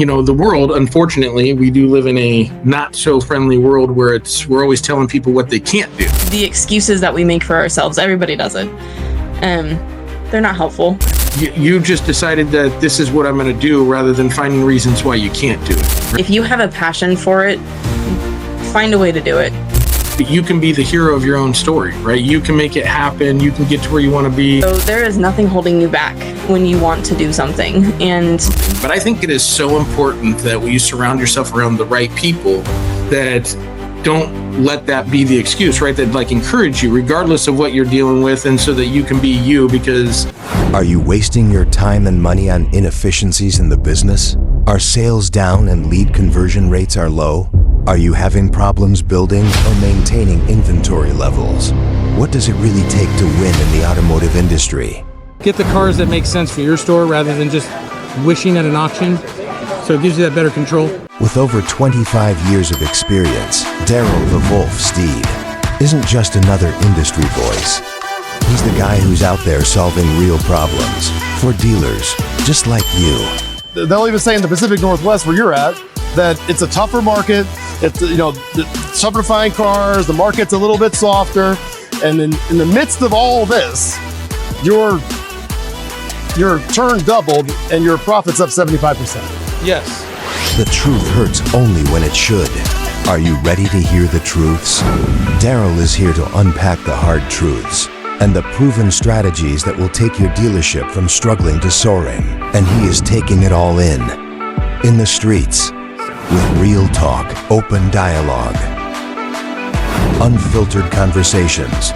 The world, unfortunately, we do live in a not so friendly world where we're always telling people what they can't do. The excuses that we make for ourselves, everybody does it. They're not helpful. You just decided that this is what I'm going to do rather than finding reasons why you can't do it. If you have a passion for it, find a way to do it. You can be the hero of your own story, right? You can make it happen. You can get to where you want to be. So there is nothing holding you back when you want to do something. But I think it is so important that you surround yourself around the right people that don't let that be the excuse, right? That encourage you regardless of what you're dealing with, and so that you can be you. Because are you wasting your time and money on inefficiencies in the business? Are sales down and lead conversion rates are low? Are you having problems building or maintaining inventory levels? What does it really take to win in the automotive industry? Get the cars that make sense for your store rather than just wishing at an auction. So it gives you that better control. With over 25 years of experience, Darrell the Steed isn't just another industry voice. He's the guy who's out there solving real problems for dealers just like you. They'll even say in the Pacific Northwest where you're at that it's a tougher market. It's tougher to find cars. The market's a little bit softer, and in the midst of all this, your turn doubled and your profits up 75%. Yes. The truth hurts only when it should. Are you ready to hear the truths? Darrell is here to unpack the hard truths and the proven strategies that will take your dealership from struggling to soaring. And he is taking it all in the streets, with real talk, open dialogue, unfiltered conversations.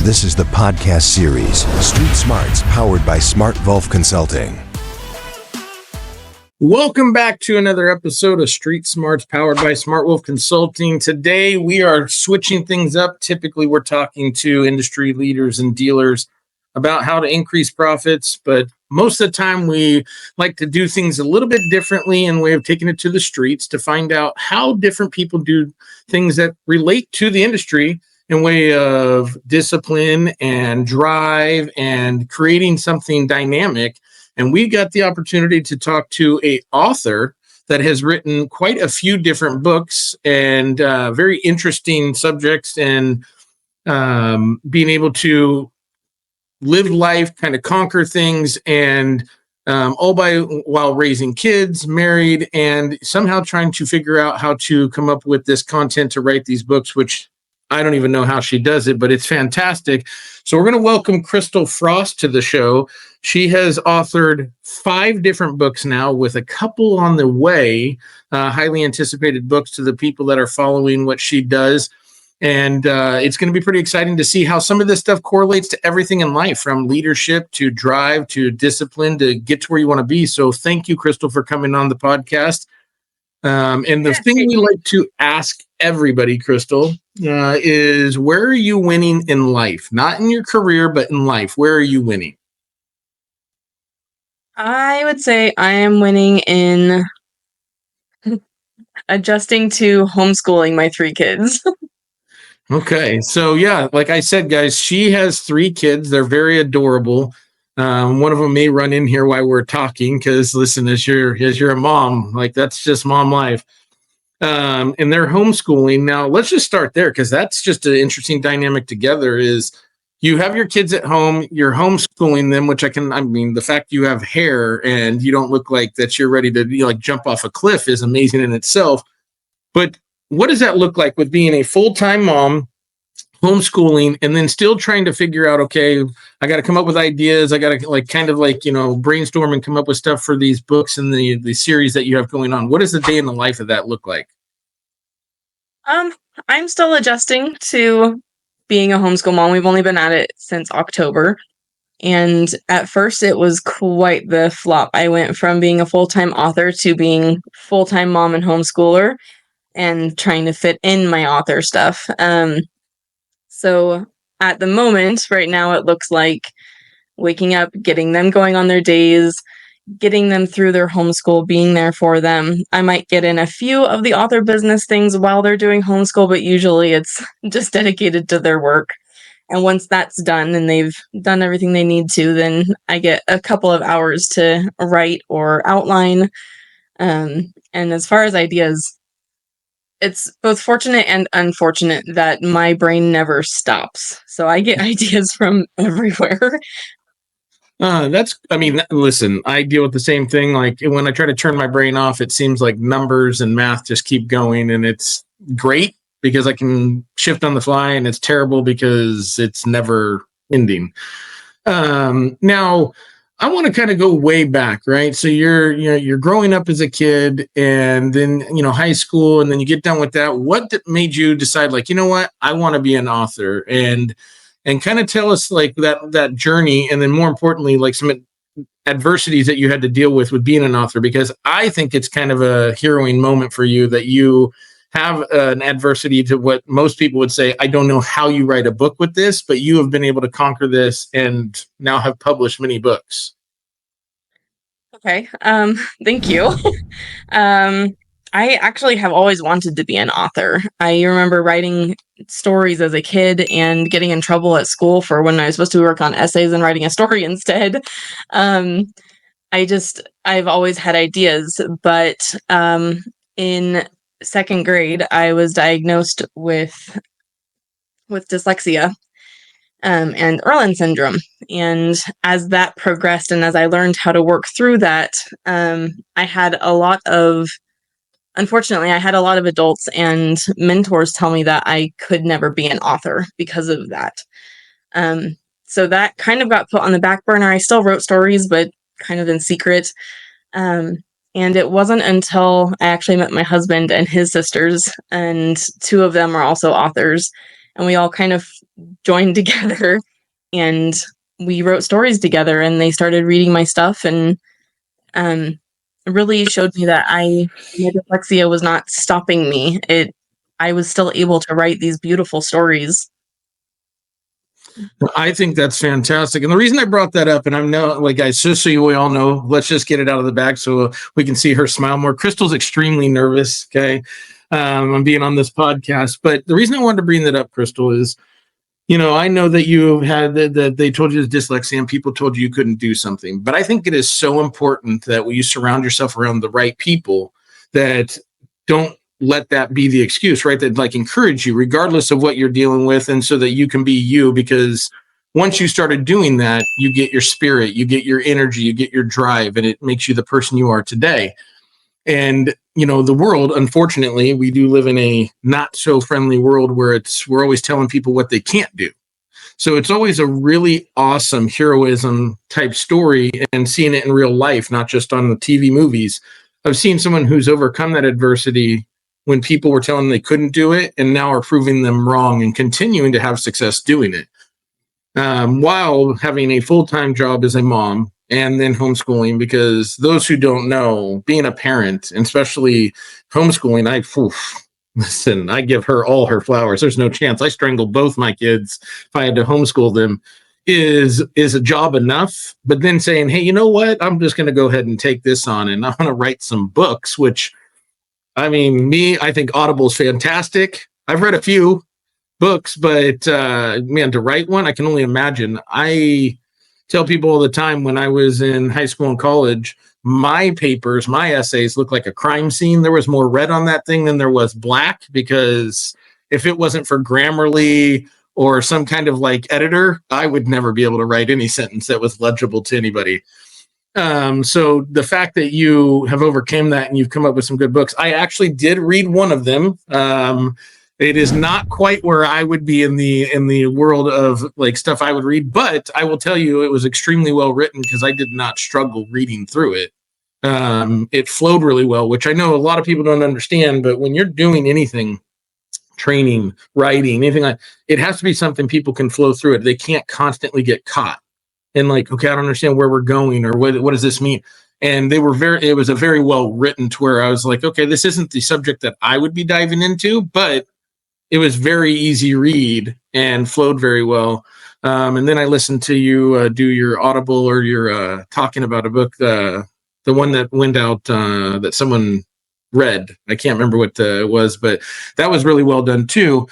This is the podcast series, Street Smarts, powered by Smartwolf Consulting. Welcome back to another episode of Street Smarts, powered by Smartwolf Consulting. Today, we are switching things up. Typically, we're talking to industry leaders and dealers about how to increase profits, but most of the time we like to do things a little bit differently in way of taking it to the streets to find out how different people do things that relate to the industry in way of discipline and drive and creating something dynamic. And we got the opportunity to talk to an author that has written quite a few different books and very interesting subjects, and being able to live life, kind of conquer things, and all while raising kids, married, and somehow trying to figure out how to come up with this content to write these books, which I don't even know how she does it, but it's fantastic. So we're going to welcome Crystal Frost to the show. She has authored 5 different books now, with a couple on the way, highly anticipated books to the people that are following what she does. And it's going to be pretty exciting to see how some of this stuff correlates to everything in life, from leadership to drive to discipline to get to where you want to be. So thank you, Crystal, for coming on the podcast. And the thing we like to ask everybody, Crystal, is where are you winning in life? Not in your career, but in life. Where are you winning? I would say I am winning in adjusting to homeschooling my 3 kids. Okay. So yeah, like I said, guys, she has 3 kids. They're very adorable. One of them may run in here while we're talking, because listen, as you're a mom, that's just mom life. And they're homeschooling. Now let's just start there, because that's just an interesting dynamic together. Is you have your kids at home, you're homeschooling them, which the fact you have hair and you don't look like that you're ready to jump off a cliff is amazing in itself. But what does that look like with being a full-time mom, homeschooling, and then still trying to figure out, okay, I got to come up with ideas. I got to brainstorm and come up with stuff for these books and the series that you have going on. What does the day in the life of that look like? I'm still adjusting to being a homeschool mom. We've only been at it since October. And at first it was quite the flop. I went from being a full-time author to being full-time mom and homeschooler, and trying to fit in my author stuff. So at the moment, right now, it looks like waking up, getting them going on their days, getting them through their homeschool, being there for them. I might get in a few of the author business things while they're doing homeschool, but usually it's just dedicated to their work. And once that's done and they've done everything they need to, then I get a couple of hours to write or outline. And as far as ideas, it's both fortunate and unfortunate that my brain never stops. So I get ideas from everywhere. Listen, I deal with the same thing. Like when I try to turn my brain off, it seems like numbers and math just keep going, and it's great because I can shift on the fly, and it's terrible because it's never ending. Now I want to kind of go way back, right? So you're growing up as a kid, and then high school, and then you get done with that. What made you decide, like, you know what, I want to be an author, and kind of tell us like that journey, and then more importantly, like some adversities that you had to deal with being an author, because I think it's kind of a harrowing moment for you that you have an adversity to what most people would say, I don't know how you write a book with this, but you have been able to conquer this and now have published many books. Okay. Thank you. I actually have always wanted to be an author. I remember writing stories as a kid and getting in trouble at school for when I was supposed to work on essays and writing a story instead. I've always had ideas, but in second grade, I was diagnosed with dyslexia and Irlen Syndrome. And as that progressed and as I learned how to work through that, unfortunately, I had a lot of adults and mentors tell me that I could never be an author because of that. So that kind of got put on the back burner. I still wrote stories, but kind of in secret. And it wasn't until I actually met my husband and his sisters, and two of them are also authors, and we all kind of joined together and we wrote stories together, and they started reading my stuff, and really showed me that my dyslexia was not stopping me. I was still able to write these beautiful stories. I think that's fantastic. And the reason I brought that up, and I'm now, like, guys, just so we all know, let's just get it out of the bag so we can see her smile more. Crystal's extremely nervous, okay? I'm being on this podcast. But the reason I wanted to bring that up, Crystal, is, I know that you had that they told you dyslexia and people told you couldn't do something. But I think it is so important that you surround yourself around the right people that don't let that be the excuse, right? That like encourage you regardless of what you're dealing with, and so that you can be you, because once you started doing that, you get your spirit, you get your energy, you get your drive, and it makes you the person you are today. And the world, unfortunately, we do live in a not so friendly world where we're always telling people what they can't do. So it's always a really awesome heroism type story, and seeing it in real life, not just on the TV movies. I've seen someone who's overcome that adversity when people were telling them they couldn't do it, and now are proving them wrong and continuing to have success doing it, while having a full-time job as a mom and then homeschooling. Because those who don't know, being a parent, and especially homeschooling, listen, I give her all her flowers. There's no chance. I strangled both my kids if I had to homeschool them. Is a job enough? But then saying, hey, you know what? I'm just going to go ahead and take this on, and I'm going to write some books, which, I think Audible is fantastic. I've read a few books, but man, to write one, I can only imagine. I tell people all the time, when I was in high school and college, my papers, my essays looked like a crime scene. There was more red on that thing than there was black, because if it wasn't for Grammarly or some kind of like editor, I would never be able to write any sentence that was legible to anybody. So the fact that you have overcome that and you've come up with some good books, I actually did read one of them. It is not quite where I would be in the world of like stuff I would read, but I will tell you it was extremely well written, because I did not struggle reading through it. It flowed really well, which I know a lot of people don't understand, but when you're doing anything, training, writing, anything like, it has to be something people can flow through it. They can't constantly get caught and like, okay, I don't understand where we're going, or what does this mean? And it was a very well written to where I was like, okay, this isn't the subject that I would be diving into, but it was very easy read and flowed very well. And then I listened to you do your Audible, or your talking about a book, the one that went out that someone read. I can't remember what it was, but that was really well done too.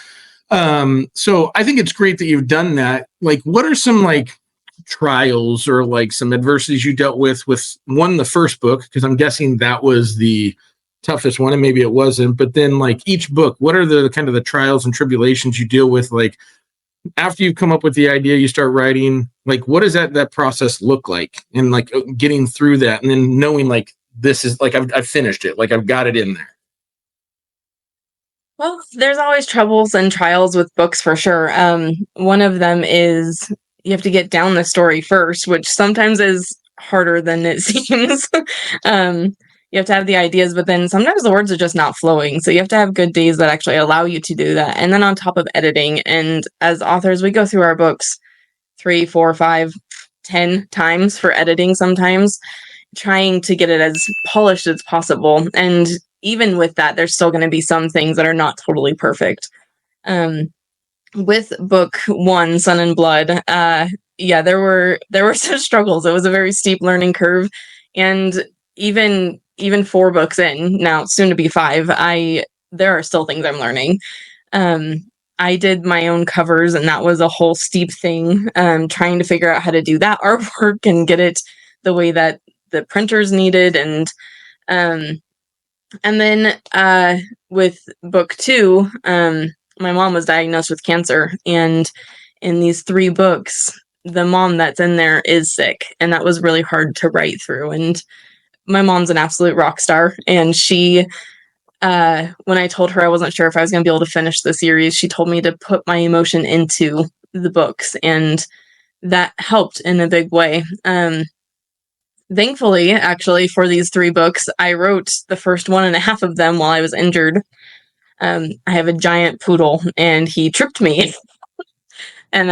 So I think it's great that you've done that. Like, what are some like trials or like some adversities you dealt with one, the first book, because I'm guessing that was the toughest one, and maybe it wasn't, but then like each book, what are the kind of the trials and tribulations you deal with? Like after you've come up with the idea, you start writing, like what does that process look like, and like getting through that and then knowing like this is like I've finished it, like I've got it in there. Well, there's always troubles and trials with books for sure. One of them is you have to get down the story first, which sometimes is harder than it seems. You have to have the ideas, but then sometimes the words are just not flowing. So you have to have good days that actually allow you to do that. And then on top of editing, and as authors, we go through our books 3, 4, 5, 10 times for editing sometimes, trying to get it as polished as possible. And even with that, there's still going to be some things that are not totally perfect. With book 1, Sun and Blood, there were some struggles. It was a very steep learning curve, and even 4 books in, now soon to be 5, there are still things I'm learning. I did my own covers, and that was a whole steep thing, trying to figure out how to do that artwork and get it the way that the printers needed. And then with book 2, my mom was diagnosed with cancer, and in these 3 books, the mom that's in there is sick, and that was really hard to write through. And my mom's an absolute rock star, and she, when I told her I wasn't sure if I was going to be able to finish the series, she told me to put my emotion into the books, and that helped in a big way. Thankfully, actually, for these 3 books, I wrote the first 1.5 of them while I was injured. I have a giant poodle, and he tripped me, and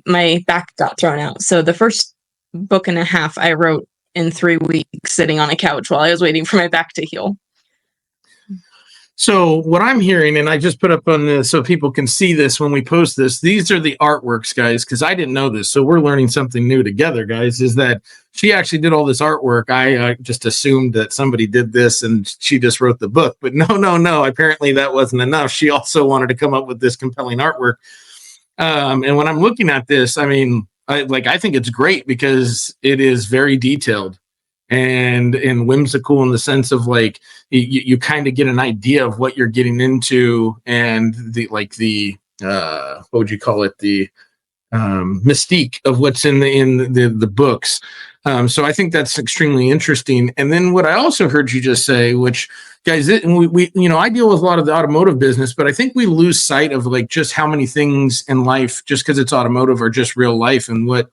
my back got thrown out. So the first 1.5 I wrote in 3 weeks, sitting on a couch while I was waiting for my back to heal. So what I'm hearing, and I just put up on this so people can see this when we post this, these are the artworks, guys, because I didn't know this. So we're learning something new together, guys, is that she actually did all this artwork. I just assumed that somebody did this and she just wrote the book. But no. Apparently that wasn't enough. She also wanted to come up with this compelling artwork. And when I'm looking at this, I mean, I think it's great because it is very detailed and whimsical in the sense of like you kind of get an idea of what you're getting into, and the what would you call it, the mystique of what's in the books. So I think that's extremely interesting. And then what I also heard you just say, which guys, we I deal with a lot of the automotive business, but I think we lose sight of like just how many things in life, just because it's automotive, are just real life. And what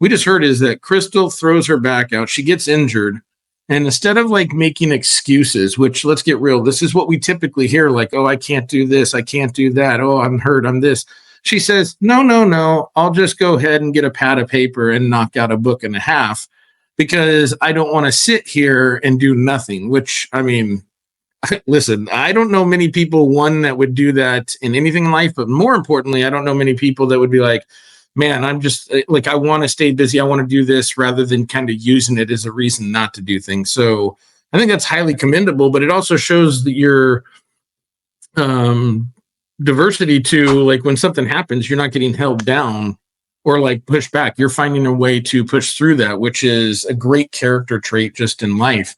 we just heard is that Crystal throws her back out. She gets injured. And instead of like making excuses, which let's get real, this is what we typically hear, like, oh, I can't do this, I can't do that. Oh, I'm hurt, I'm this. She says, no, I'll just go ahead and get a pad of paper and knock out a 1.5 because I don't want to sit here and do nothing, which, I mean, listen, I don't know many people, one, that would do that in anything in life, but more importantly, I don't know many people that would be like, man, I'm just like, I want to stay busy. I want to do this, rather than kind of using it as a reason not to do things. So I think that's highly commendable, but it also shows that your diversity to, like, when something happens, you're not getting held down or like pushed back. You're finding a way to push through that, which is a great character trait just in life.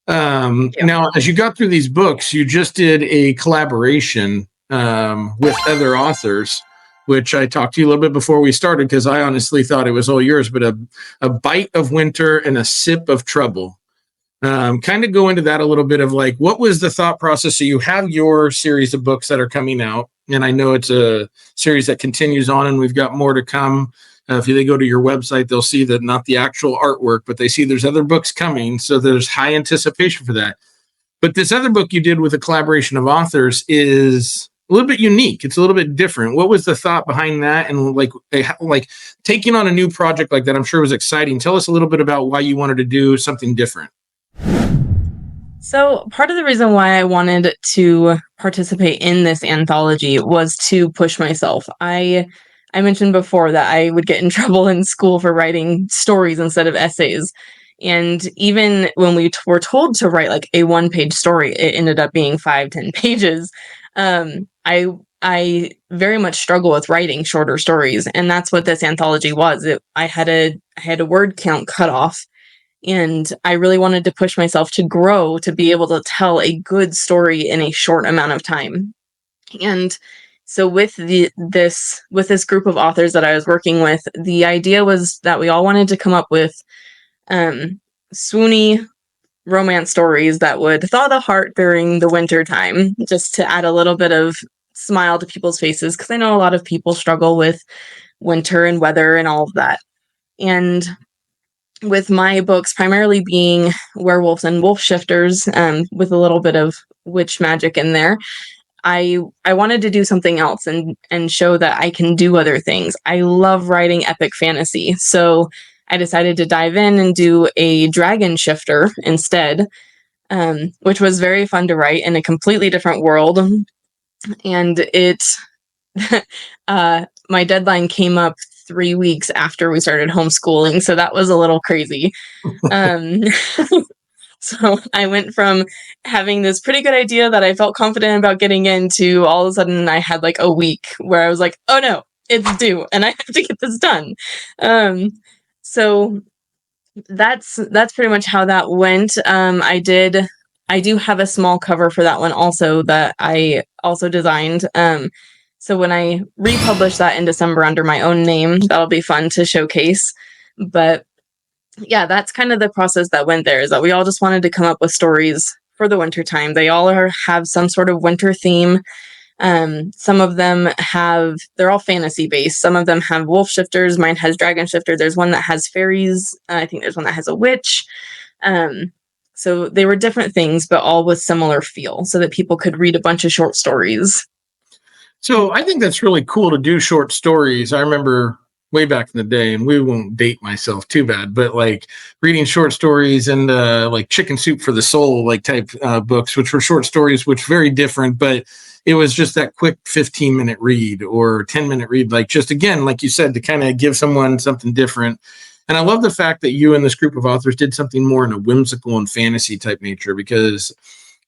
Now, as you got through these books, you just did a collaboration with other authors, which I talked to you a little bit before we started, because I honestly thought it was all yours, but a bite of winter and a sip of trouble. Kind of go into that a little bit of like, what was the thought process? So you have your series of books that are coming out, and I know it's a series that continues on, and we've got more to come. If they go to your website, they'll see that not the actual artwork, but they see there's other books coming. So there's high anticipation for that. But this other book you did with a collaboration of authors is a little bit unique. It's a little bit different. What was the thought behind that? And like taking on a new project like that, I'm sure was exciting. Tell us a little bit about why you wanted to do something different. So part of the reason why I wanted to participate in this anthology was to push myself. I mentioned before that I would get in trouble in school for writing stories instead of essays. And even when we were told to write like a 1-page story, it ended up being 5-10 pages. I I very much struggle with writing shorter stories, and that's what this anthology was. I had a word count cut off, and I really wanted to push myself to grow to be able to tell a good story in a short amount of time. And so with this group of authors that I was working with, the idea was that we all wanted to come up with swoony romance stories that would thaw the heart during the winter time, just to add a little bit of smile to people's faces, because I know a lot of people struggle with winter and weather and all of that. And with my books primarily being werewolves and wolf shifters, with a little bit of witch magic in there, I wanted to do something else and show that I can do other things. I love writing epic fantasy, so I decided to dive in and do a dragon shifter instead, which was very fun to write in a completely different world. And my deadline came up 3 weeks after we started homeschooling, so that was a little crazy. So I went from having this pretty good idea that I felt confident about getting into, all of a sudden I had like a week where I was like, oh no, it's due and I have to get this done. So that's pretty much how that went. I do have a small cover for that one also that I also designed. So when I republish that in December under my own name, that'll be fun to showcase. But yeah, that's kind of the process that went there, is that we all just wanted to come up with stories for the winter time. They all have some sort of winter theme. Some of them they're all fantasy based. Some of them have wolf shifters. Mine has dragon shifter. There's one that has fairies. I think there's one that has a witch. So they were different things, but all with similar feel, so that people could read a bunch of short stories. So I think that's really cool to do short stories. I remember way back in the day, and we won't date myself too bad, but like reading short stories and like Chicken Soup for the Soul, like type books, which were short stories, which very different, but it was just that quick 15-minute read or 10-minute read, like just again, like you said, to kind of give someone something different. And I love the fact that you and this group of authors did something more in a whimsical and fantasy type nature, because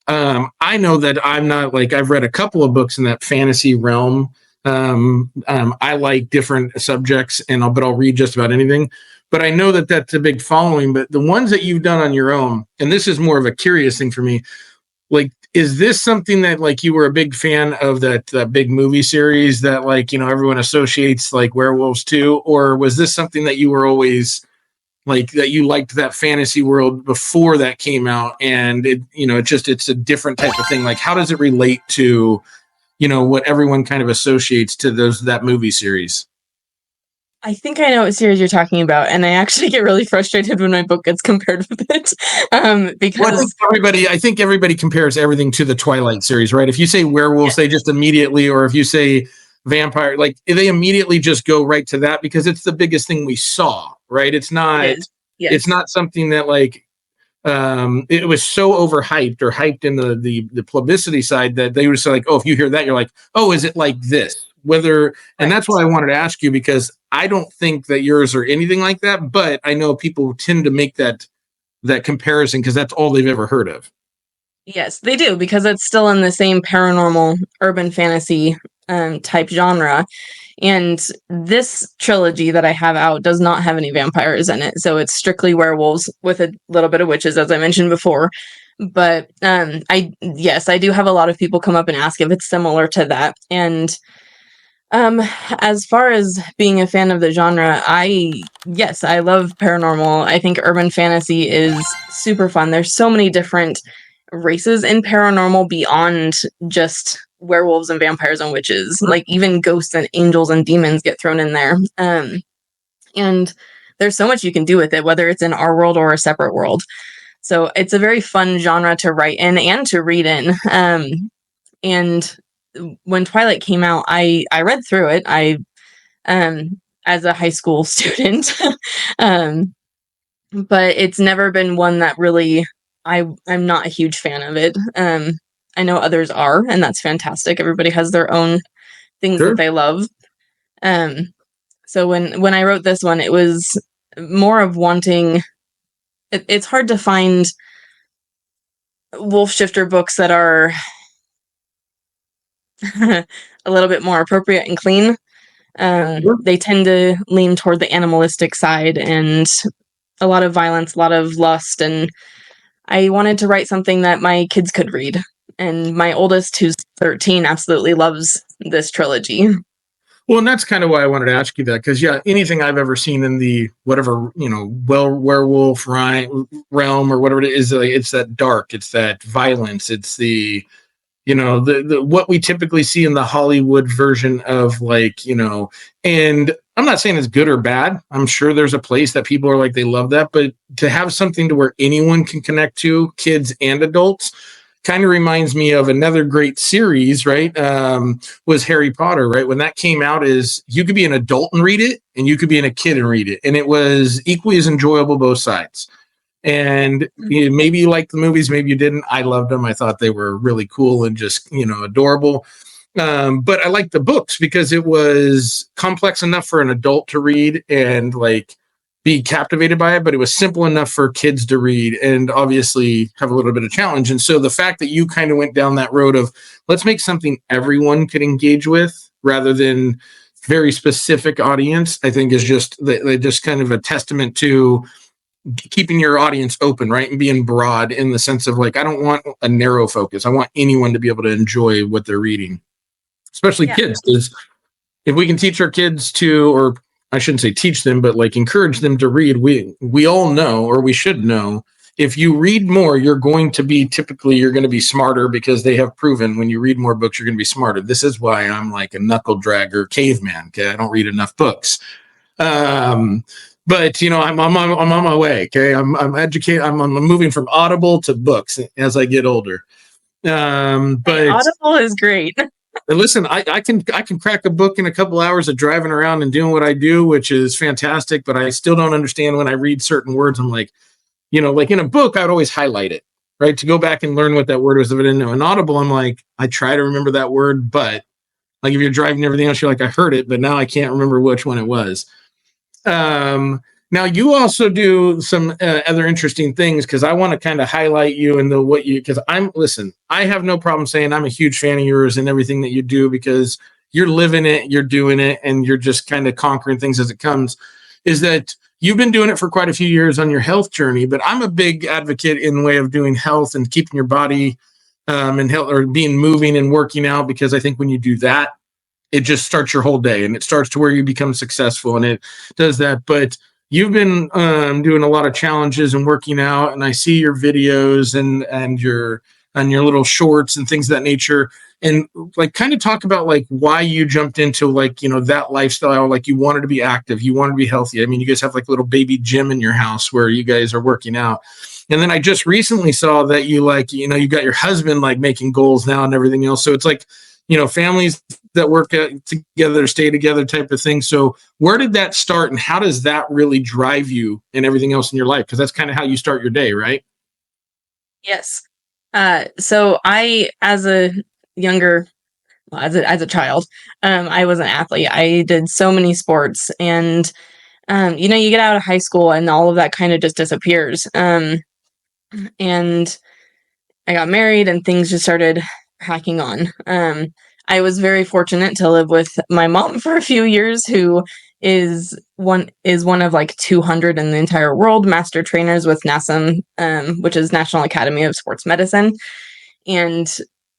I know that I'm not like, I've read a couple of books in that fantasy realm. I like different subjects, but I'll read just about anything. But I know that that's a big following. But the ones that you've done on your own, and this is more of a curious thing for me, like, is this something that like you were a big fan of that big movie series that like, you know, everyone associates like werewolves to, or was this something that you were always like, that you liked that fantasy world before that came out, and it, you know, it's a different type of thing? Like, how does it relate to, you know, what everyone kind of associates to that movie series? I think I know what series you're talking about, and I actually get really frustrated when my book gets compared with it, because I think everybody compares everything to the Twilight series, right? If you say werewolves, they just immediately, or if you say vampire, like they immediately just go right to that because it's the biggest thing we saw, right? It's not, it's not something that like, it was so overhyped or hyped in the publicity side that they were so like, oh, if you hear that, you're like, oh, is it like this? And that's why I wanted to ask you, because I don't think that yours are anything like that, but I know people tend to make that comparison because that's all they've ever heard of. Yes, they do, because it's still in the same paranormal urban fantasy type genre. And this trilogy that I have out does not have any vampires in it. So it's strictly werewolves with a little bit of witches, as I mentioned before. But I do have a lot of people come up and ask if it's similar to that. And as far as being a fan of the genre, I love paranormal. I think urban fantasy is super fun. There's so many different races in paranormal beyond just werewolves and vampires and witches. Like even ghosts and angels and demons get thrown in there. And there's so much you can do with it, whether it's in our world or a separate world. So it's a very fun genre to write in and to read in. And when Twilight came out, I read through it. As a high school student, but it's never been one that really I'm not a huge fan of it. I know others are, and that's fantastic. Everybody has their own things that they love. So when I wrote this one, it was more of wanting. It's hard to find wolf shifter books that are a little bit more appropriate and clean. They tend to lean toward the animalistic side and a lot of violence, a lot of lust, and I wanted to write something that my kids could read. And my oldest, who's 13, absolutely loves this trilogy. Well, and that's kind of why I wanted to ask you that, because anything I've ever seen in the whatever werewolf realm or whatever it is, like, it's that dark, it's that violence, it's the the what we typically see in the Hollywood version of and I'm not saying it's good or bad. I'm sure there's a place that people are like they love that, but to have something to where anyone can connect to, kids and adults, kind of reminds me of another great series, right? Was Harry Potter, right? When that came out, is you could be an adult and read it, and you could be a kid and read it, and it was equally as enjoyable both sides. And maybe you liked the movies, maybe you didn't. I loved them. I thought they were really cool and just adorable. But I liked the books because it was complex enough for an adult to read and be captivated by it, but it was simple enough for kids to read and obviously have a little bit of challenge. And so the fact that you kind of went down that road of let's make something everyone could engage with rather than very specific audience, I think is just kind of a testament to keeping your audience open, right? And being broad in the sense of I don't want a narrow focus. I want anyone to be able to enjoy what they're reading, especially kids. Because if we can teach our kids to, or I shouldn't say teach them, but encourage them to read, we all know, or we should know, if you read more, you're going to be smarter, because they have proven when you read more books, you're going to be smarter. This is why I'm like a knuckle dragger caveman. Okay. I don't read enough books. But I'm on my way. Okay, I'm educated. I'm moving from Audible to books as I get older. But Audible is great. Listen, I can crack a book in a couple hours of driving around and doing what I do, which is fantastic. But I still don't understand when I read certain words. I'm like in a book, I'd always highlight it, right, to go back and learn what that word was. If I didn't know. In Audible, I'm like, I try to remember that word, but if you're driving and everything else, you're like, I heard it, but now I can't remember which one it was. Now you also do some other interesting things, because I want to kind of highlight you and because I have no problem saying I'm a huge fan of yours and everything that you do, because you're living it, you're doing it, and you're just kind of conquering things as it comes. Is that you've been doing it for quite a few years on your health journey, but I'm a big advocate in the way of doing health and keeping your body and health, or being moving and working out, because I think when you do that, it just starts your whole day, and it starts to where you become successful, and it does that. But you've been doing a lot of challenges and working out, and I see your videos and your little shorts and things of that nature, and kind of talk about why you jumped into that lifestyle. You wanted to be active, you wanted to be healthy. I mean, you guys have a little baby gym in your house where you guys are working out. And then I just recently saw that you you got your husband making goals now and everything else. So it's families that work together, stay together type of thing. So where did that start, and how does that really drive you and everything else in your life? Because that's kind of how you start your day, right? Yes. So I, as a child, I was an athlete. I did so many sports, and you get out of high school and all of that kind of just disappears. And I got married and things just started hacking on. I was very fortunate to live with my mom for a few years, who is one of 200 in the entire world master trainers with NASM, which is National Academy of Sports Medicine. And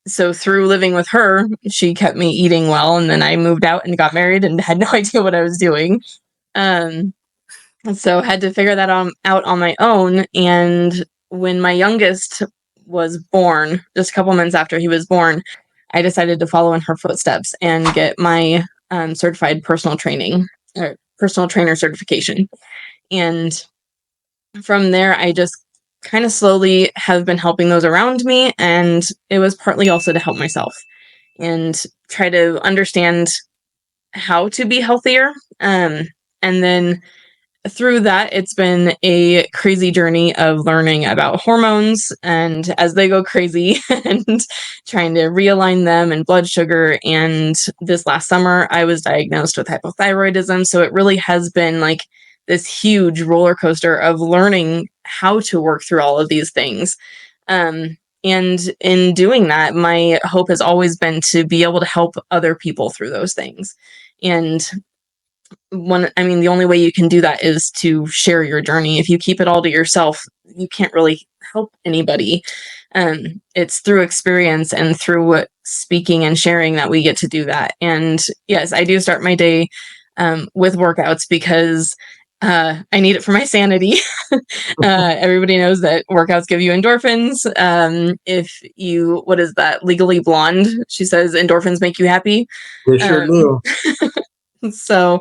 so through living with her, she kept me eating well. And then I moved out and got married and had no idea what I was doing. So had to figure that out on my own. And when my youngest was born, just a couple months after he was born, I decided to follow in her footsteps and get my certified personal trainer certification. And from there, I just kind of slowly have been helping those around me. And it was partly also to help myself and try to understand how to be healthier. And then through that, it's been a crazy journey of learning about hormones and as they go crazy and trying to realign them and blood sugar. And this last summer, I was diagnosed with hypothyroidism. So it really has been this huge roller coaster of learning how to work through all of these things. And in doing that, my hope has always been to be able to help other people through those things. And the only way you can do that is to share your journey. If you keep it all to yourself, you can't really help anybody. It's through experience and through speaking and sharing that we get to do that. And yes, I do start my day with workouts because I need it for my sanity. Everybody knows that workouts give you endorphins. What is that? Legally Blonde. She says endorphins make you happy. They sure do. So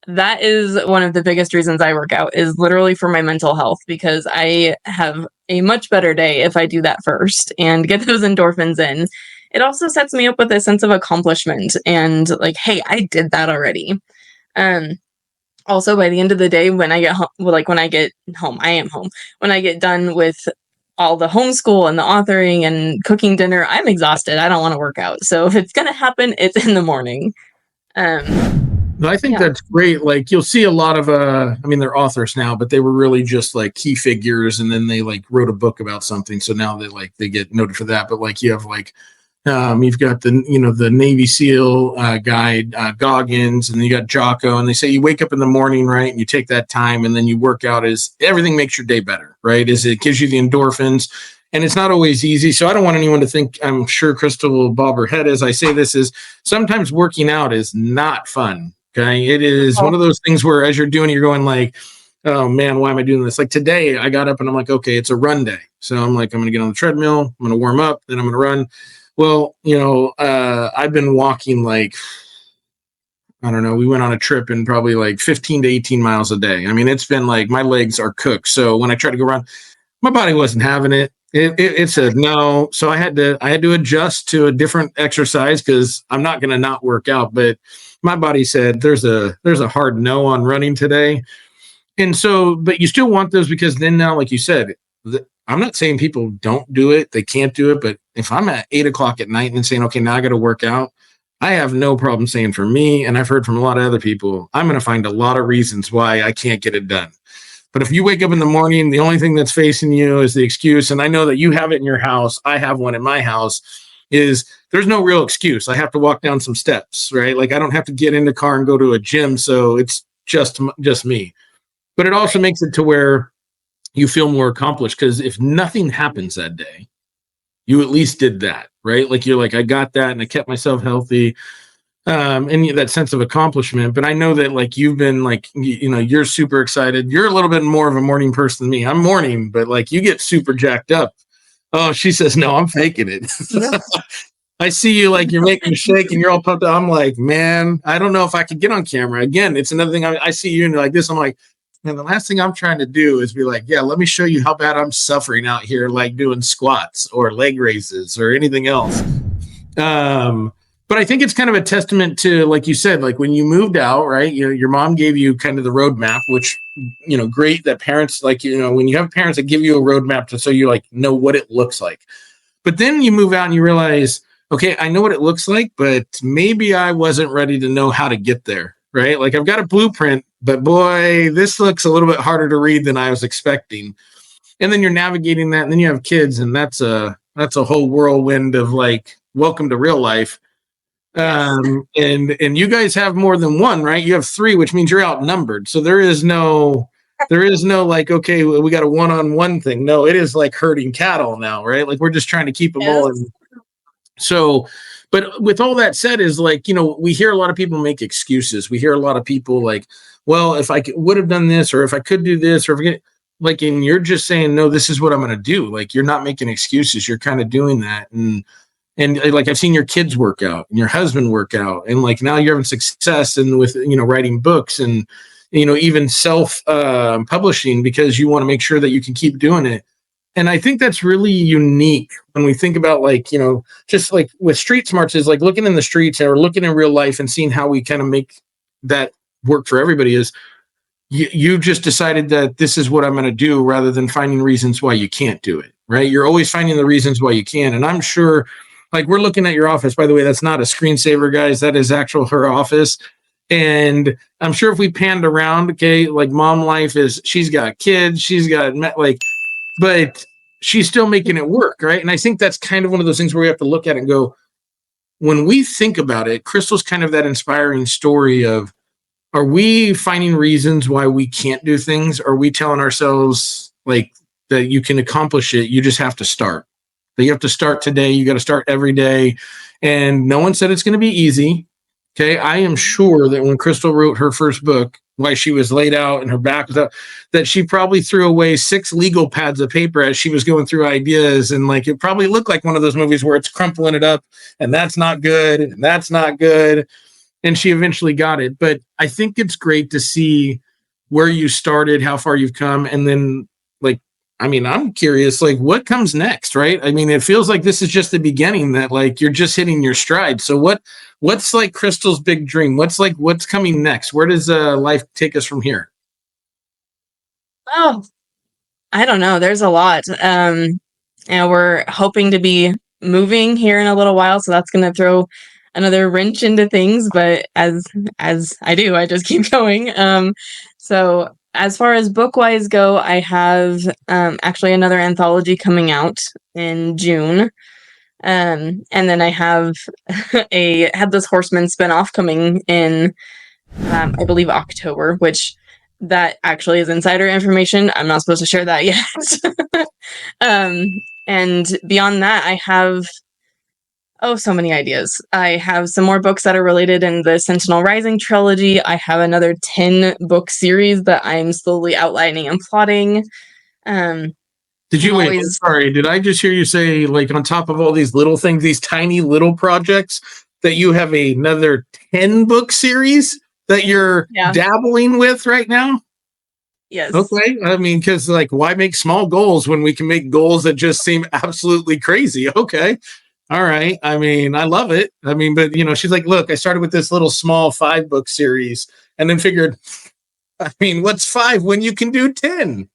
that is one of the biggest reasons I work out, is literally for my mental health, because I have a much better day if I do that first and get those endorphins in. It also sets me up with a sense of accomplishment and like, hey, I did that already. Also, by the end of the day, when I get home, I am home. When I get done with all the homeschool and the authoring and cooking dinner, I'm exhausted. I don't want to work out. So if it's going to happen, it's in the morning. I think that's great. Like, you'll see a lot of they're authors now, but they were really just like key figures, and then they like wrote a book about something, so now they get noted for that. But like, you have like you've got the Navy SEAL guy, Goggins, and then you got Jocko, and they say you wake up in the morning, right, and you take that time and then you work out. Everything makes your day better, right? It gives you the endorphins. And it's not always easy. So I don't want anyone to think, I'm sure Crystal will bob her head as I say this, is sometimes working out is not fun. Okay. It is one of those things where as you're doing it, you're going like, oh man, why am I doing this? Like today I got up and I'm like, okay, it's a run day. So I'm like, I'm going to get on the treadmill. I'm going to warm up, then I'm going to run. Well, I've been walking like, I don't know, we went on a trip in probably like 15 to 18 miles a day. I mean, it's been like, my legs are cooked. So when I tried to go run, my body wasn't having it. It said no. So I had to adjust to a different exercise because I'm not going to not work out. But my body said there's a hard no on running today. And so, but you still want those, because then now, like you said, I'm not saying people don't do it. They can't do it. But if I'm at 8:00 at night and saying, okay, now I got to work out, I have no problem saying, for me, and I've heard from a lot of other people, I'm going to find a lot of reasons why I can't get it done. But if you wake up in the morning, the only thing that's facing you is the excuse, and I know that you have it in your house, I have one in my house, is there's no real excuse. I have to walk down some steps, right? Like I don't have to get in the car and go to a gym, so it's just me. But it also makes it to where you feel more accomplished, because if nothing happens that day, you at least did that, right? Like you're like, I got that and I kept myself healthy. And that sense of accomplishment. But I know that like you've been like, you're super excited. You're a little bit more of a morning person than me. I'm morning, but like you get super jacked up. Oh, she says, no, I'm faking it. I see you like you're making a shake and you're all pumped up. I'm like, man, I don't know if I could get on camera. Again, it's another thing. I see you and like this. I'm like, man, the last thing I'm trying to do is be like, yeah, let me show you how bad I'm suffering out here, like doing squats or leg raises or anything else. But I think it's kind of a testament to, like you said, like when you moved out, right? Your mom gave you kind of the roadmap, which, great that parents, like, when you have parents that give you a roadmap so you like know what it looks like. But then you move out and you realize, okay, I know what it looks like, but maybe I wasn't ready to know how to get there, right? Like I've got a blueprint, but boy, this looks a little bit harder to read than I was expecting. And then you're navigating that, and then you have kids, and that's a whole whirlwind of like, welcome to real life. And you guys have more than one, right? You have 3, which means you're outnumbered. So there is no like, okay, we got a one-on-one thing. No, it is like herding cattle now, right? Like we're just trying to keep them all in. So, but with all that said, is like, we hear a lot of people make excuses. We hear a lot of people like, well, if I would have done this, or if I could do this, or and you're just saying, no, this is what I'm going to do. Like you're not making excuses. You're kind of doing that. And like I've seen your kids work out and your husband work out, and like now you're having success and with writing books and even self publishing, because you want to make sure that you can keep doing it. And I think that's really unique when we think about like just like with Street Smarts, is like looking in the streets or looking in real life and seeing how we kind of make that work for everybody. Is you just decided that this is what I'm going to do, rather than finding reasons why you can't do it, right? You're always finding the reasons why you can. And I'm sure, like we're looking at your office, by the way, that's not a screensaver, guys. That is her office. And I'm sure if we panned around, okay, like mom life she's got kids, she's got but she's still making it work, right? And I think that's kind of one of those things where we have to look at it and go, when we think about it, Crystal's kind of that inspiring story of, are we finding reasons why we can't do things? Or are we telling ourselves like that you can accomplish it? You just have to start. That you have to start today. You got to start every day. And no one said it's going to be easy. Okay. I am sure that when Crystal wrote her first book, why she was laid out and her back was up, that she probably threw away 6 legal pads of paper as she was going through ideas. And like, it probably looked like one of those movies where it's crumpling it up and that's not good. And that's not good. And she eventually got it. But I think it's great to see where you started, how far you've come. And then like, I mean, I'm curious, like what comes next, right? I mean, it feels like this is just the beginning, that like you're just hitting your stride. So what's like Crystal's big dream? What's coming next? Where does life take us from here? Oh, I don't know. There's a lot. And we're hoping to be moving here in a little while. So that's going to throw another wrench into things. But as I do, I just keep going. So as far as book-wise go, I have actually another anthology coming out in June. And then I have a Headless Horseman spinoff coming in, I believe, October, which that actually is insider information. I'm not supposed to share that yet. And beyond that, I have so many ideas. I have some more books that are related in the Sentinel Rising trilogy. I have another 10-book series that I'm slowly outlining and plotting. Did you wait? Sorry, did I just hear you say, like, on top of all these little things, these tiny little projects, that you have another 10-book series that you're dabbling with right now? Yes. Okay. I mean, because like, why make small goals when we can make goals that just seem absolutely crazy? Okay. All right. I mean, I love it. I mean, but she's like, look, I started with this little small 5-book series and then figured, I mean, what's 5 when you can do 10?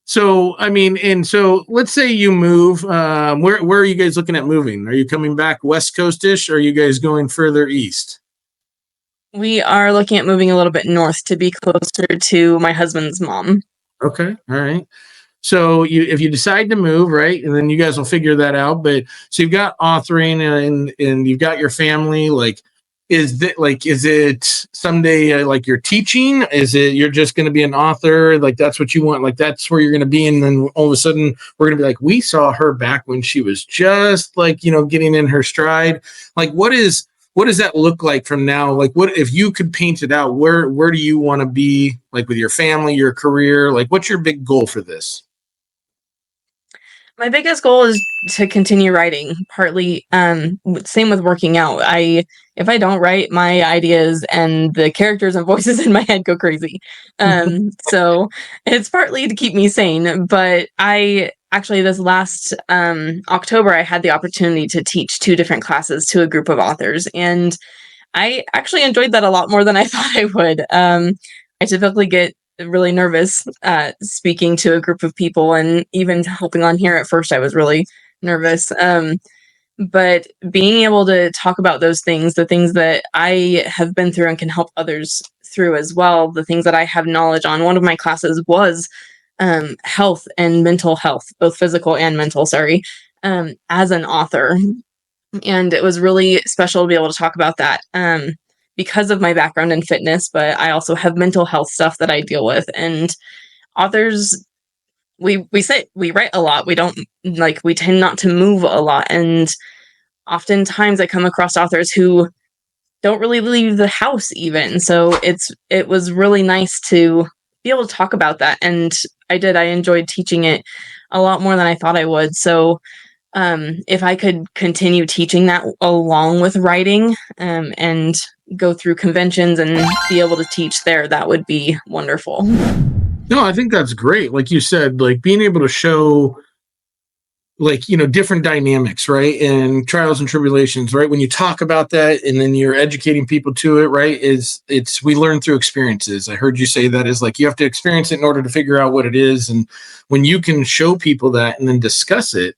So, I mean, and so let's say you move, where are you guys looking at moving? Are you coming back West Coast-ish, or are you guys going further east? We are looking at moving a little bit north to be closer to my husband's mom. Okay. All right. So if you decide to move, right, and then you guys will figure that out. But so you've got authoring and you've got your family. Like, is it someday like you're teaching? Is it you're just going to be an author? Like that's what you want? Like that's where you're going to be, and then all of a sudden we're going to be like, we saw her back when she was just like getting in her stride. Like what does that look like from now? Like what if you could paint it out? Where do you want to be? Like with your family, your career? Like what's your big goal for this? My biggest goal is to continue writing, partly same with working out. If I don't write, my ideas and the characters and voices in my head go crazy. So it's partly to keep me sane, but I actually this last October I had the opportunity to teach 2 different classes to a group of authors, and I actually enjoyed that a lot more than I thought I would. I typically get really nervous speaking to a group of people, and even helping on here at first I was really nervous, but being able to talk about those things, the things that I have been through and can help others through as well, the things that I have knowledge on. One of my classes was health and mental health, both physical and mental, as an author, and it was really special to be able to talk about that because of my background in fitness, but I also have mental health stuff that I deal with. And authors, we write a lot. We tend not to move a lot. And oftentimes I come across authors who don't really leave the house even. So it was really nice to be able to talk about that. And I enjoyed teaching it a lot more than I thought I would. So if I could continue teaching that along with writing, and go through conventions and be able to teach there, that would be wonderful. No, I think that's great. Like you said, like being able to show like, different dynamics, right? And trials and tribulations, right? When you talk about that and then you're educating people to it, right? We learn through experiences. I heard you say that is like, you have to experience it in order to figure out what it is. And when you can show people that and then discuss it,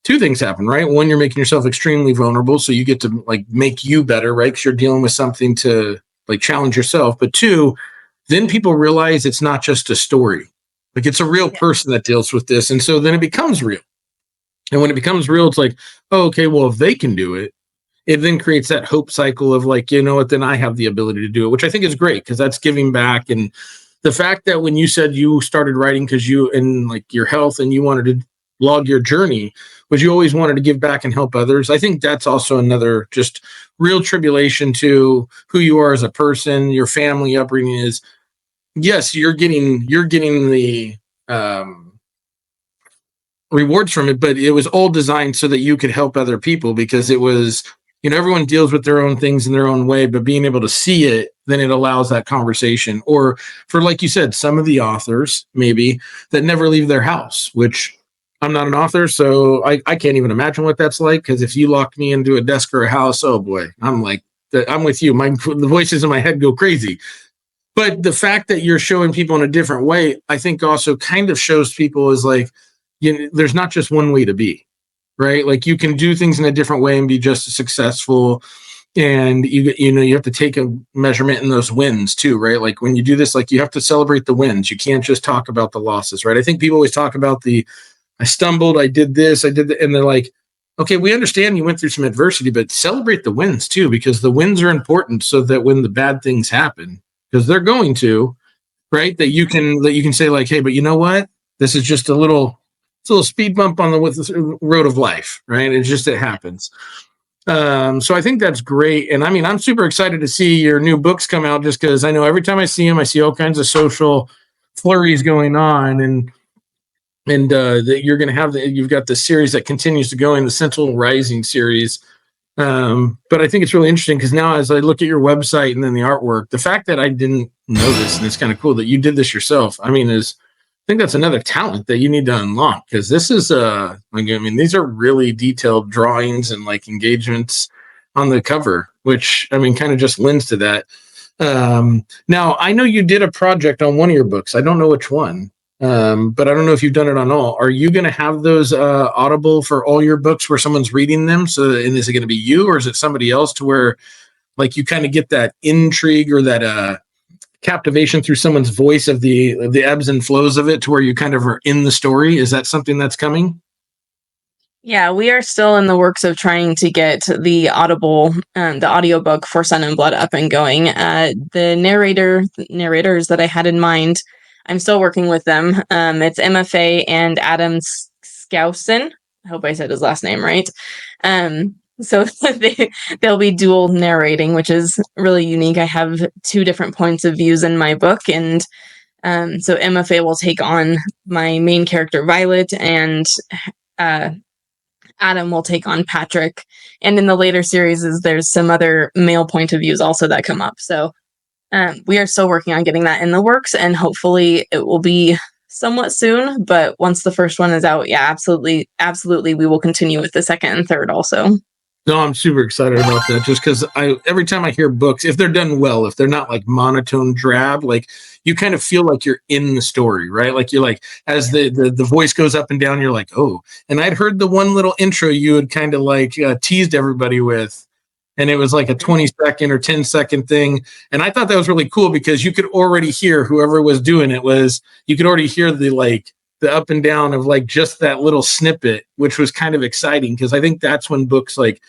2 things happen, right? One, you're making yourself extremely vulnerable. So you get to like make you better, right? Because you're dealing with something to like challenge yourself. But 2, then people realize it's not just a story. Like it's a real person that deals with this. And so then it becomes real. And when it becomes real, it's like, oh, okay, well, if they can do it, it then creates that hope cycle of like, you know what, then I have the ability to do it, which I think is great because that's giving back. And the fact that when you said you started writing because you and like your health and you wanted to log your journey, was you always wanted to give back and help others. I think that's also another just real tribulation to who you are as a person, your family upbringing is, yes, you're getting the rewards from it, but it was all designed so that you could help other people because it was, you know, everyone deals with their own things in their own way, but being able to see it, then it allows that conversation. Or for, like you said, some of the authors maybe that never leave their house, which I'm not an author, so I can't even imagine what that's like. Because if you locked me into a desk or a house, oh boy, I'm like, I'm with you. The voices in my head go crazy. But the fact that you're showing people in a different way, I think also kind of shows people is like, you know, there's not just one way to be, right? Like you can do things in a different way and be just as successful. And you know, you have to take a measurement in those wins too, right? Like when you do this, like you have to celebrate the wins. You can't just talk about the losses, right? I think people always talk about I stumbled, I did this, I did that. And they're like, okay, we understand you went through some adversity, but celebrate the wins too, because the wins are important so that when the bad things happen, because they're going to, right? That you can say like, hey, but you know what? This is just a little speed bump on the road of life, right? It happens. So I think that's great. And I mean, I'm super excited to see your new books come out just because I know every time I see them, I see all kinds of social flurries going on and that you're going to have you've got the series that continues to go in the Central Rising series. But I think it's really interesting because now as I look at your website and then the artwork, the fact that I didn't know this and it's kind of cool that you did this yourself. I mean, I think that's another talent that you need to unlock because this is these are really detailed drawings and like engagements on the cover, which I mean kind of just lends to that. Now I know you did a project on one of your books. I don't know which one. But I don't know if you've done it on all. Are you going to have those audible for all your books where someone's reading them? And is it going to be you or is it somebody else to where like you kind of get that intrigue or that captivation through someone's voice of the ebbs and flows of it to where you kind of are in the story? Is that something that's coming? Yeah, we are still in the works of trying to get the the audiobook for Sun and Blood up and going. The narrators that I had in mind, I'm still working with them. It's MFA and Adam Skousen. I hope I said his last name right. So they'll be dual narrating, which is really unique. I have two different points of views in my book. And so MFA will take on my main character, Violet, and Adam will take on Patrick. And in the later series, there's some other male point of views also that come up. So we are still working on getting that in the works, and hopefully it will be somewhat soon. But once the first one is out, yeah, absolutely, we will continue with the second and third also. No, I'm super excited about that just because every time I hear books, if they're done well, if they're not like monotone drab, like you kind of feel like you're in the story, right? Like you're like, as the voice goes up and down, you're like, oh. And I'd heard the one little intro you had kind of like teased everybody with. And it was like a 20-second or 10-second thing. And I thought that was really cool because you could already hear whoever was doing it you could already hear the up and down of like just that little snippet, which was kind of exciting because I think that's when books like,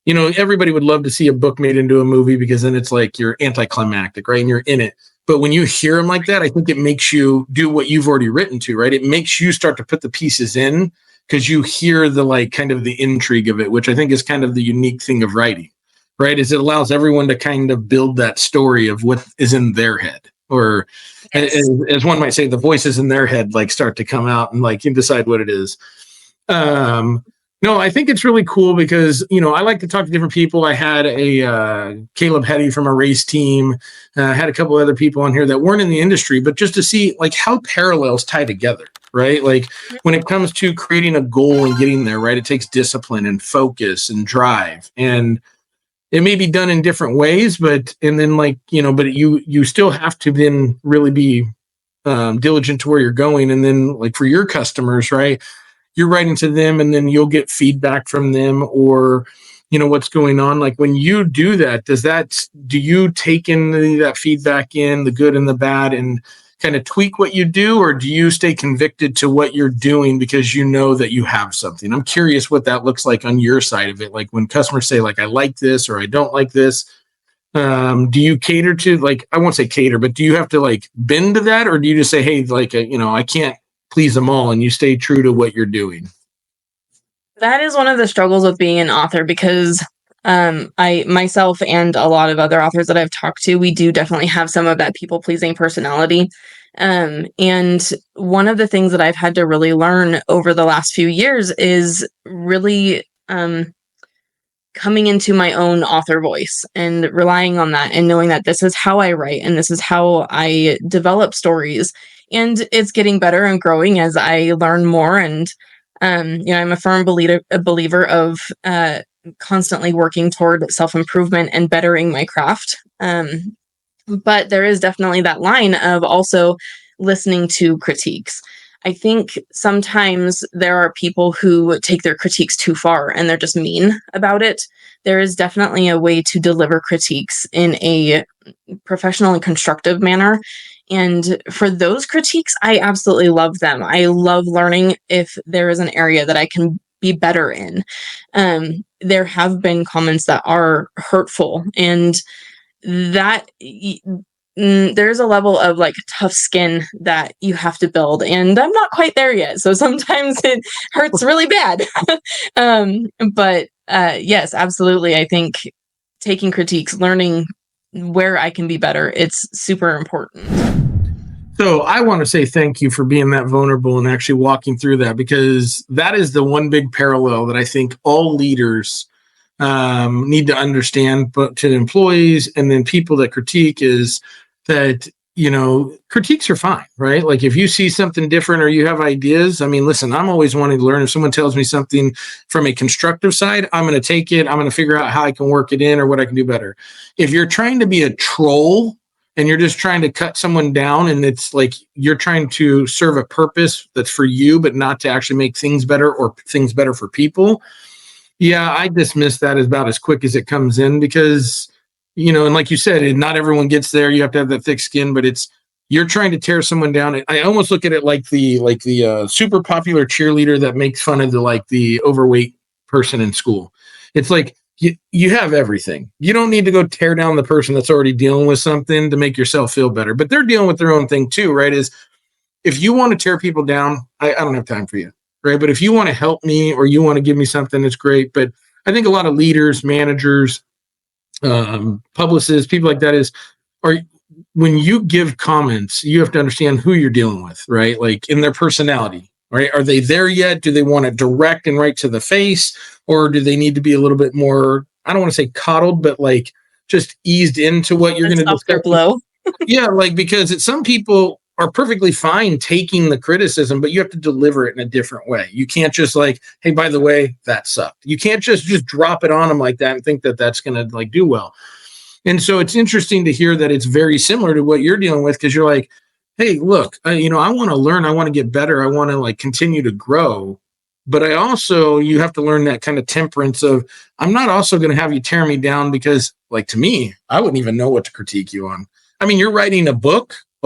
you know, everybody would love to see a book made into a movie because then it's like you're anticlimactic, right? And you're in it. But when you hear them like that, I think it makes you do what you've already written to, right? It makes you start to put the pieces in because you hear the like kind of the intrigue of it, which I think is kind of the unique thing of writing, right? Is it allows everyone to kind of build that story of what is in their head, or yes, as one might say, the voices in their head like start to come out and like you decide what it is. No, I think it's really cool because, you know, I like to talk to different people. I had a Caleb Hetty from a race team, had a couple other people on here that weren't in the industry, but just to see like how parallels tie together, right? Like when it comes to creating a goal and getting there, right? It takes discipline and focus and drive, and it may be done in different ways, but you still have to then really be diligent to where you're going. And then like for your customers, right? You're writing to them and then you'll get feedback from them or, you know, what's going on. Like when you do that, do you take in that feedback in the good and the bad and kind of tweak what you do, or do you stay convicted to what you're doing because you know that you have something? I'm curious what that looks like on your side of it. Like when customers say like, I like this or I don't like this, do you cater to, like, I won't say cater, but do you have to like bend to that, or do you just say, hey, like, I can't please them all, and you stay true to what you're doing? That is one of the struggles with being an author, because I myself and a lot of other authors that I've talked to, we do definitely have some of that people pleasing personality. And one of the things that I've had to really learn over the last few years is really coming into my own author voice and relying on that, and knowing that this is how I write and this is how I develop stories. And it's getting better and growing as I learn more. And I'm a firm believer of constantly working toward self-improvement and bettering my craft. But there is definitely that line of also listening to critiques. I think sometimes there are people who take their critiques too far and they're just mean about it. There is definitely a way to deliver critiques in a professional and constructive manner. And for those critiques, I absolutely love them. I love learning if there is an area that I can be better in. There have been comments that are hurtful, and that there's a level of like tough skin that you have to build, and I'm not quite there yet. So sometimes it hurts really bad. But yes, absolutely. I think taking critiques, learning where I can be better, it's super important. So I want to say thank you for being that vulnerable and actually walking through that, because that is the one big parallel that I think all leaders need to understand, but to employees and then people that critique, is that, critiques are fine, right? Like if you see something different or you have ideas, I mean, listen, I'm always wanting to learn. If someone tells me something from a constructive side, I'm going to take it. I'm going to figure out how I can work it in or what I can do better. If you're trying to be a troll and you're just trying to cut someone down, and it's like you're trying to serve a purpose that's for you, but not to actually make things better or things better for people, yeah, I dismiss that as about as quick as it comes in, because, and like you said, not everyone gets there. You have to have that thick skin, but you're trying to tear someone down. I almost look at it like the super popular cheerleader that makes fun of the overweight person in school. It's like, you have everything. You don't need to go tear down the person that's already dealing with something to make yourself feel better, but they're dealing with their own thing too, right? Is if you want to tear people down, I don't have time for you, right? But if you want to help me or you want to give me something, it's great. But I think a lot of leaders, managers, publicists, people like that when you give comments, you have to understand who you're dealing with, right? Like in their personality, right? Are they there yet? Do they want to direct and right to the face? Or do they need to be a little bit more, I don't want to say coddled, but like just eased into what you're going to discuss? Blow. Yeah, like because some people are perfectly fine taking the criticism, but you have to deliver it in a different way. You can't just like, hey, by the way, that sucked. You can't just drop it on them like that and think that that's going to like do well. And so it's interesting to hear that it's very similar to what you're dealing with, because you're like, hey, look, I want to learn. I want to get better. I want to like continue to grow. But you have to learn that kind of temperance of, I'm not also going to have you tear me down, because like, to me, I wouldn't even know what to critique you on. I mean, you're writing a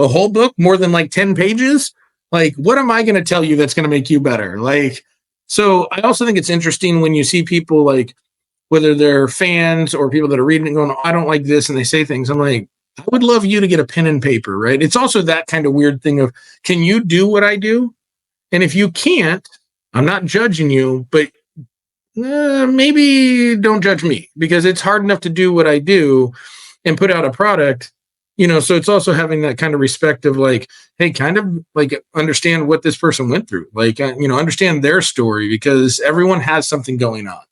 whole book, more than like 10 pages. Like, what am I going to tell you that's going to make you better? Like, so I also think it's interesting when you see people, like, whether they're fans or people that are reading and going, I don't like this, and they say things. I'm like, I would love you to get a pen and paper, right? It's also that kind of weird thing of, can you do what I do? And if you can't, I'm not judging you, but maybe don't judge me, because it's hard enough to do what I do and put out a product, so it's also having that kind of respect of like, hey, kind of like understand what this person went through, like, understand their story, because everyone has something going on.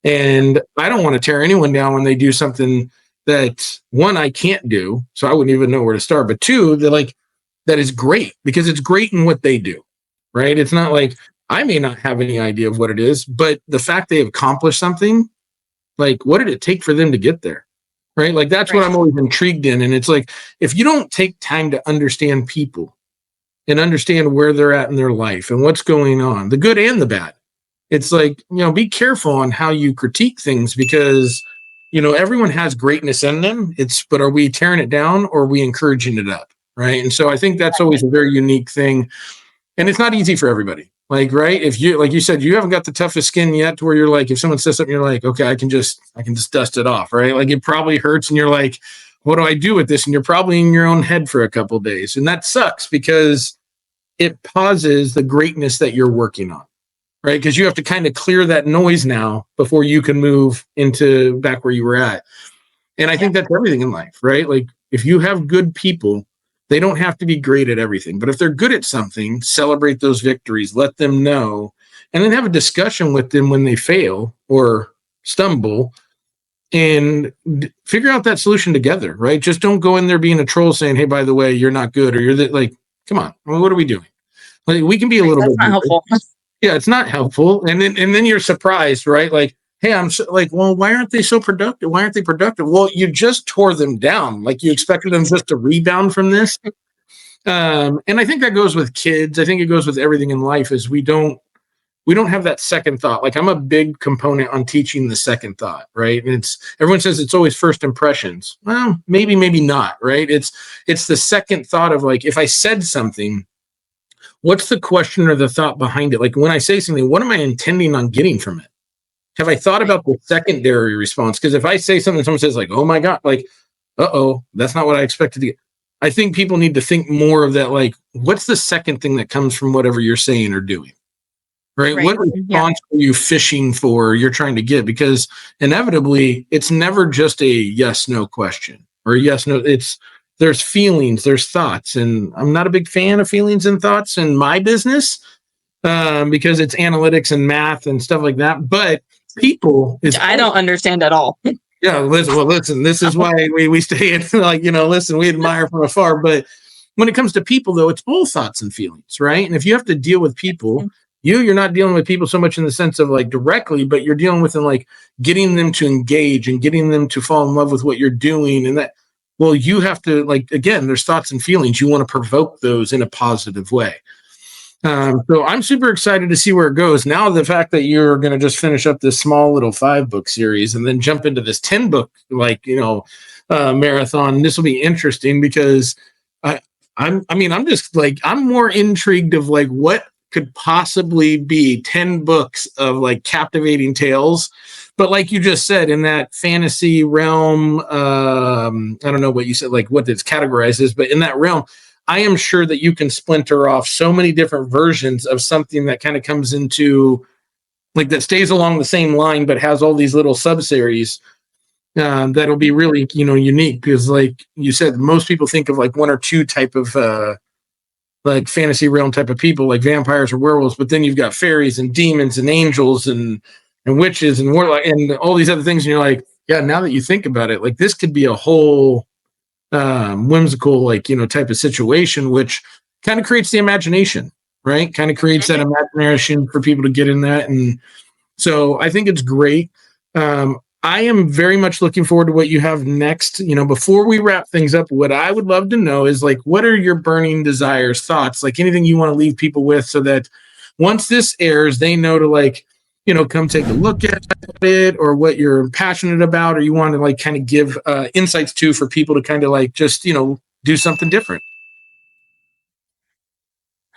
And I don't want to tear anyone down when they do something that, one, I can't do, so I wouldn't even know where to start, but two, that is great, because it's great in what they do, right? It's not like, I may not have any idea of what it is, but the fact they have accomplished something, like, what did it take for them to get there? Right? Like, that's what I'm always intrigued in. And it's like, if you don't take time to understand people and understand where they're at in their life and what's going on, the good and the bad, it's like, be careful on how you critique things, because, everyone has greatness in them. But are we tearing it down, or are we encouraging it up? right? And so I think that's always a very unique thing. And it's not easy for everybody. Like, right. If you, like you said, you haven't got the toughest skin yet to where you're like, if someone says something, you're like, okay, I can just dust it off. Right. Like it probably hurts and you're like, what do I do with this? And you're probably in your own head for a couple of days. And that sucks because it pauses the greatness that you're working on. Right. Because you have to kind of clear that noise now before you can move into back where you were at. And I think that's everything in life, right? Like if you have good people, they don't have to be great at everything, but if they're good at something, celebrate those victories, let them know, and then have a discussion with them when they fail or stumble and figure out that solution together, right? Just don't go in there being a troll saying, hey, by the way, you're not good, or you're like, come on, what are we doing? Like we can be a little bit not helpful. Yeah, it's not helpful. And then you're surprised, right? Like, hey, I'm so, like, well, why aren't they so productive? Why aren't they productive? Well, you just tore them down. Like you expected them just to rebound from this. And I think that goes with kids. I think it goes with everything in life is we don't have that second thought. Like I'm a big component on teaching the second thought, right? And everyone says it's always first impressions. Well, maybe not, right? It's the second thought of like, if I said something, what's the question or the thought behind it? Like when I say something, what am I intending on getting from it? Have I thought about the secondary response? Because if I say something, someone says like, oh my God, like, that's not what I expected to get. I think people need to think more of that. Like, what's the second thing that comes from whatever you're saying or doing? Right? What response are you fishing for, you're trying to get? Because inevitably, it's never just a yes, no question or yes, no. There's feelings, there's thoughts. And I'm not a big fan of feelings and thoughts in my business because it's analytics and math and stuff like that. But people I don't understand at all. Yeah, listen, this is why we stay in like, listen, we admire from afar. But when it comes to people, though, it's all thoughts and feelings, right? And if you have to deal with people, you're not dealing with people so much in the sense of like directly, but you're dealing with them like getting them to engage and getting them to fall in love with what you're doing. And that, well, you have to like, again, there's thoughts and feelings. You want to provoke those in a positive way. So I'm super excited to see where it goes. Now, the fact that you're going to just finish up this small little 5-book series and then jump into this 10-book, marathon, this will be interesting because I'm just like, I'm more intrigued of like what could possibly be 10 books of like captivating tales. But like you just said, in that fantasy realm, I don't know what you said, like what it's categorized as, but in that realm, I am sure that you can splinter off so many different versions of something that kind of comes into like that stays along the same line, but has all these little sub-series that'll be really, unique. Because like you said, most people think of like one or two type of like fantasy realm type of people, like vampires or werewolves, but then you've got fairies and demons and angels and witches and warlock and all these other things. And you're like, yeah, now that you think about it, like this could be a whole whimsical, like, type of situation, which kind of creates the imagination, right? Kind of creates that imagination for people to get in that. And so I think it's great. I am very much looking forward to what you have next. Before we wrap things up, what I would love to know is like, what are your burning desires, thoughts, like anything you want to leave people with so that once this airs, they know to like, come take a look at it or what you're passionate about, or you want to like kind of give insights to for people to kind of like just, do something different.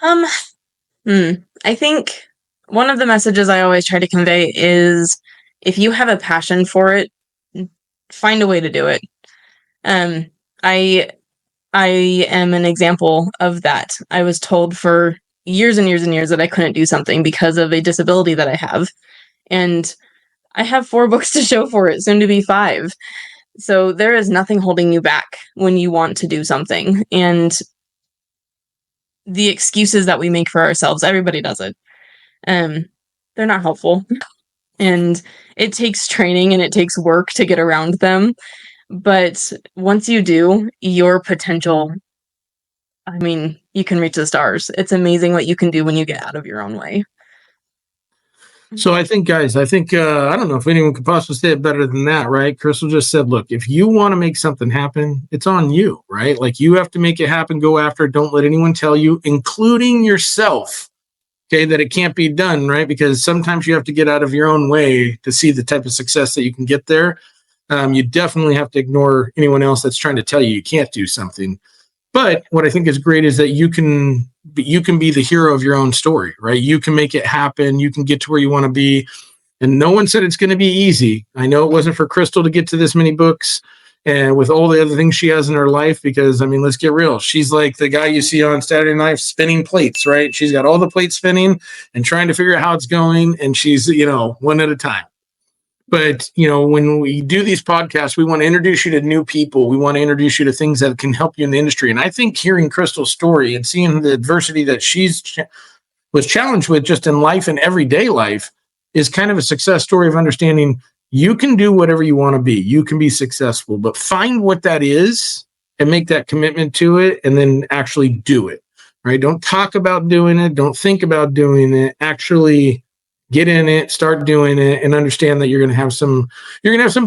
I think one of the messages I always try to convey is if you have a passion for it, find a way to do it. I am an example of that. I was told for years and years and years that I couldn't do something because of a disability that I have. And I have 4 books to show for it, soon to be 5. So there is nothing holding you back when you want to do something. And the excuses that we make for ourselves, everybody does it. They're not helpful. And it takes training and it takes work to get around them. But once you do, your potential, you can reach the stars. It's amazing what you can do when you get out of your own way. So I think, guys, I don't know if anyone could possibly say it better than that, right? Crystal just said, look, if you want to make something happen, it's on you, right? Like you have to make it happen, go after it. Don't let anyone tell you, including yourself, okay, that it can't be done, right? Because sometimes you have to get out of your own way to see the type of success that you can get there. You definitely have to ignore anyone else that's trying to tell you can't do something. But what I think is great is that you can be the hero of your own story, right? You can make it happen. You can get to where you want to be. And no one said it's going to be easy. I know it wasn't for Crystal to get to this many books and with all the other things she has in her life, because, I mean, let's get real. She's like the guy you see on Saturday Night spinning plates, right? She's got all the plates spinning and trying to figure out how it's going. And she's, one at a time. But, when we do these podcasts, we want to introduce you to new people. We want to introduce you to things that can help you in the industry. And I think hearing Crystal's story and seeing the adversity that was challenged with just in life and everyday life is kind of a success story of understanding you can do whatever you want to be. You can be successful, but find what that is and make that commitment to it and then actually do it, right? Don't talk about doing it. Don't think about doing it. Actually get in it, start doing it, and understand that you're going to have some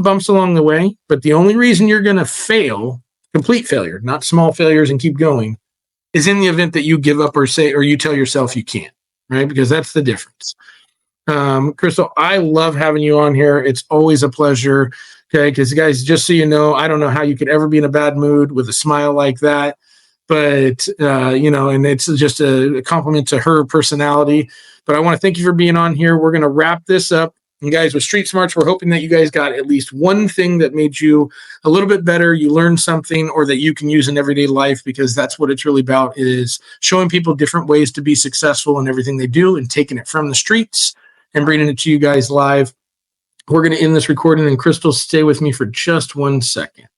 bumps along the way. But the only reason you're going to fail, complete failure, not small failures and keep going, is in the event that you give up or you tell yourself you can't, right? Because that's the difference. Crystal, I love having you on here. It's always a pleasure. Okay. Because guys, just so you know, I don't know how you could ever be in a bad mood with a smile like that, but, and it's just a compliment to her personality, but I want to thank you for being on here. We're going to wrap this up. And guys, with Street Smarts, we're hoping that you guys got at least one thing that made you a little bit better. You learned something or that you can use in everyday life, because that's what it's really about, is showing people different ways to be successful in everything they do and taking it from the streets and bringing it to you guys live. We're going to end this recording, and Crystal, stay with me for just 1 second.